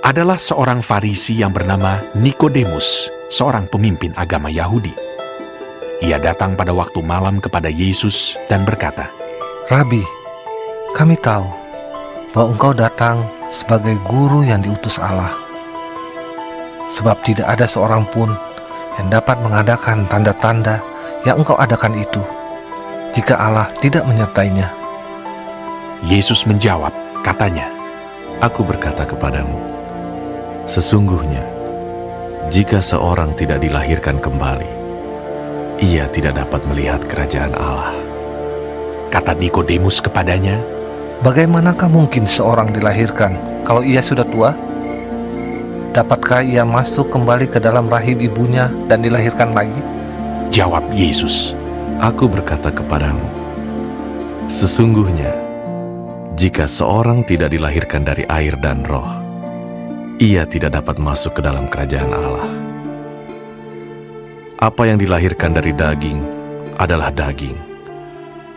adalah seorang Farisi yang bernama Nikodemus, seorang pemimpin agama Yahudi. Ia datang pada waktu malam kepada Yesus dan berkata, Rabi, kami tahu bahwa engkau datang sebagai guru yang diutus Allah. Sebab tidak ada seorang pun yang dapat mengadakan tanda-tanda yang engkau adakan itu, jika Allah tidak menyertainya. Yesus menjawab, katanya, Aku berkata kepadamu, sesungguhnya, jika seorang tidak dilahirkan kembali, ia tidak dapat melihat kerajaan Allah. Kata Nikodemus kepadanya, Bagaimanakah mungkin seorang dilahirkan kalau ia sudah tua? Dapatkah ia masuk kembali ke dalam rahim ibunya dan dilahirkan lagi? Jawab Yesus, Aku berkata kepadamu, sesungguhnya, jika seorang tidak dilahirkan dari air dan roh, ia tidak dapat masuk ke dalam kerajaan Allah. Apa yang dilahirkan dari daging adalah daging,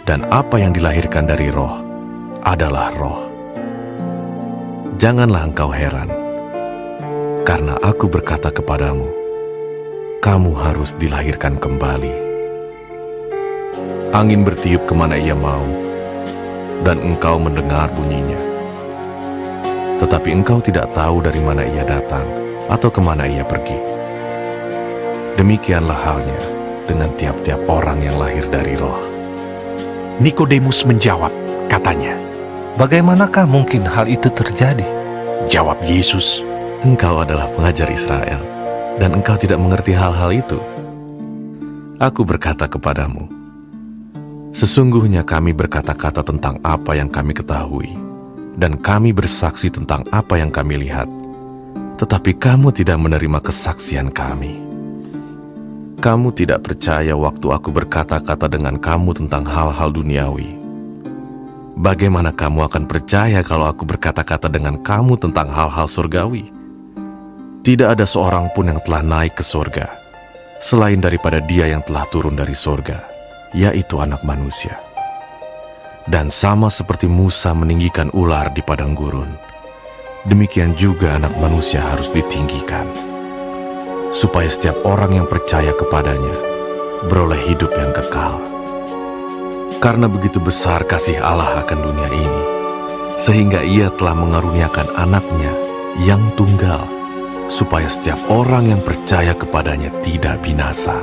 dan apa yang dilahirkan dari roh adalah roh. Janganlah engkau heran, karena aku berkata kepadamu, kamu harus dilahirkan kembali. Angin bertiup kemana ia mau, dan engkau mendengar bunyinya. Tetapi engkau tidak tahu dari mana ia datang atau kemana ia pergi. Demikianlah halnya dengan tiap-tiap orang yang lahir dari roh. Nikodemus menjawab, katanya, Bagaimanakah mungkin hal itu terjadi? Jawab Yesus, Engkau adalah pengajar Israel, dan engkau tidak mengerti hal-hal itu. Aku berkata kepadamu, sesungguhnya kami berkata-kata tentang apa yang kami ketahui, dan kami bersaksi tentang apa yang kami lihat, tetapi kamu tidak menerima kesaksian kami. Kamu tidak percaya waktu aku berkata-kata dengan kamu tentang hal-hal duniawi. Bagaimana kamu akan percaya kalau aku berkata-kata dengan kamu tentang hal-hal surgawi? Tidak ada seorang pun yang telah naik ke surga, selain daripada Dia yang telah turun dari surga, yaitu Anak Manusia. Dan sama seperti Musa meninggikan ular di padang gurun, demikian juga Anak Manusia harus ditinggikan, supaya setiap orang yang percaya kepadanya beroleh hidup yang kekal. Karena begitu besar kasih Allah akan dunia ini, sehingga Ia telah mengaruniakan anaknya yang tunggal, supaya setiap orang yang percaya kepadanya tidak binasa,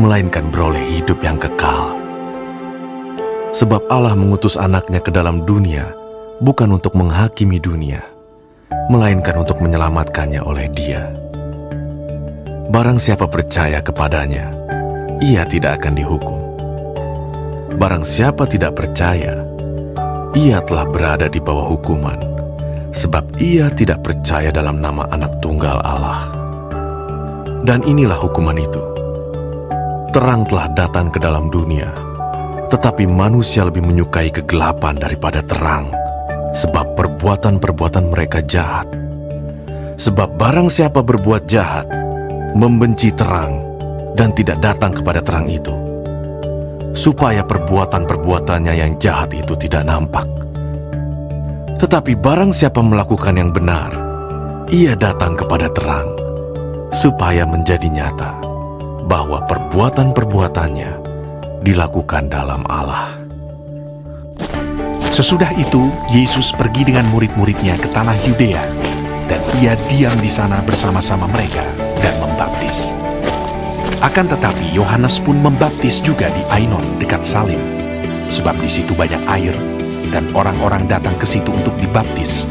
melainkan beroleh hidup yang kekal. Sebab Allah mengutus anaknya ke dalam dunia, bukan untuk menghakimi dunia, melainkan untuk menyelamatkannya oleh Dia. Barang siapa percaya kepadanya, ia tidak akan dihukum. Barang siapa tidak percaya, ia telah berada di bawah hukuman, sebab ia tidak percaya dalam nama Anak Tunggal Allah. Dan inilah hukuman itu. Terang telah datang ke dalam dunia, tetapi manusia lebih menyukai kegelapan daripada terang, sebab perbuatan-perbuatan mereka jahat. Sebab barang siapa berbuat jahat, membenci terang, dan tidak datang kepada terang itu, supaya perbuatan-perbuatannya yang jahat itu tidak nampak. Tetapi barang siapa melakukan yang benar, ia datang kepada terang, supaya menjadi nyata bahwa perbuatan-perbuatannya dilakukan dalam Allah. Sesudah itu, Yesus pergi dengan murid-muridnya ke tanah Yudea, dan Ia diam di sana bersama-sama mereka dan membaptis. Akan tetapi Yohanes pun membaptis juga di Ainon dekat Salim, sebab di situ banyak air, dan orang-orang datang ke situ untuk dibaptis.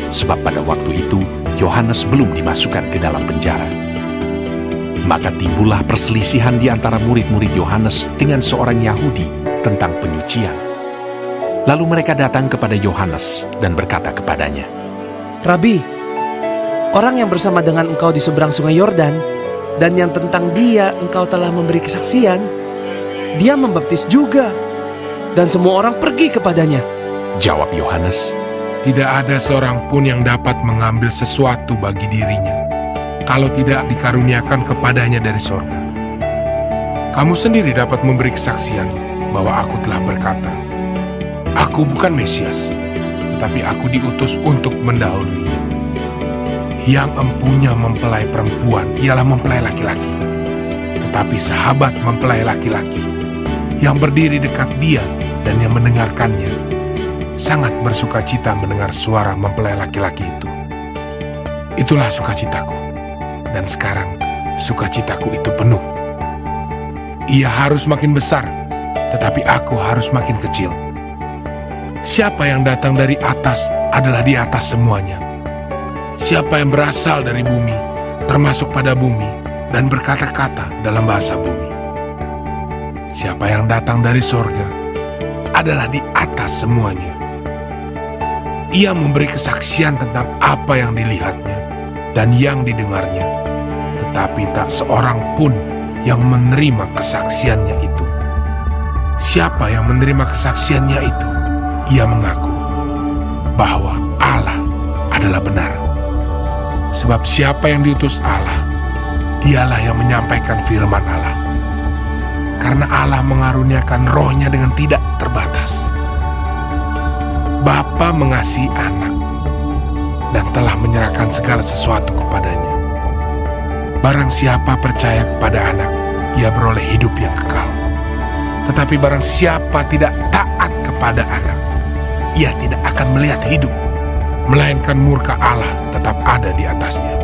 Sebab pada waktu itu Yohanes belum dimasukkan ke dalam penjara. Maka timbullah perselisihan di antara murid-murid Yohanes dengan seorang Yahudi tentang penyucian. Lalu mereka datang kepada Yohanes dan berkata kepadanya, Rabi, orang yang bersama dengan engkau di seberang sungai Yordan, dan yang tentang dia engkau telah memberi kesaksian, dia membaptis juga, dan semua orang pergi kepadanya. Jawab Yohanes, Tidak ada seorang pun yang dapat mengambil sesuatu bagi dirinya, kalau tidak dikaruniakan kepadanya dari sorga. Kamu sendiri dapat memberi kesaksian bahwa aku telah berkata, Aku bukan Mesias, tetapi aku diutus untuk mendahuluinya. Yang empunya mempelai perempuan ialah mempelai laki-laki. Tetapi sahabat mempelai laki-laki yang berdiri dekat dia dan yang mendengarkannya sangat bersuka cita mendengar suara mempelai laki-laki itu. Itulah sukacitaku, dan sekarang sukacitaku itu penuh. Ia harus makin besar, tetapi aku harus makin kecil. Siapa yang datang dari atas adalah di atas semuanya. Siapa yang berasal dari bumi, termasuk pada bumi, dan berkata-kata dalam bahasa bumi. Siapa yang datang dari sorga adalah di atas semuanya. Ia memberi kesaksian tentang apa yang dilihatnya dan yang didengarnya, tetapi tak seorang pun yang menerima kesaksiannya itu. Siapa yang menerima kesaksiannya itu? Ia mengaku bahwa Allah adalah benar. Sebab siapa yang diutus Allah, dialah yang menyampaikan firman Allah. Karena Allah mengaruniakan rohnya dengan tidak terbatas. Bapa mengasihi anak dan telah menyerahkan segala sesuatu kepadanya. Barang siapa percaya kepada anak, ia beroleh hidup yang kekal. Tetapi barang siapa tidak taat kepada anak, ia tidak akan melihat hidup, melainkan murka Allah tetap ada di atasnya.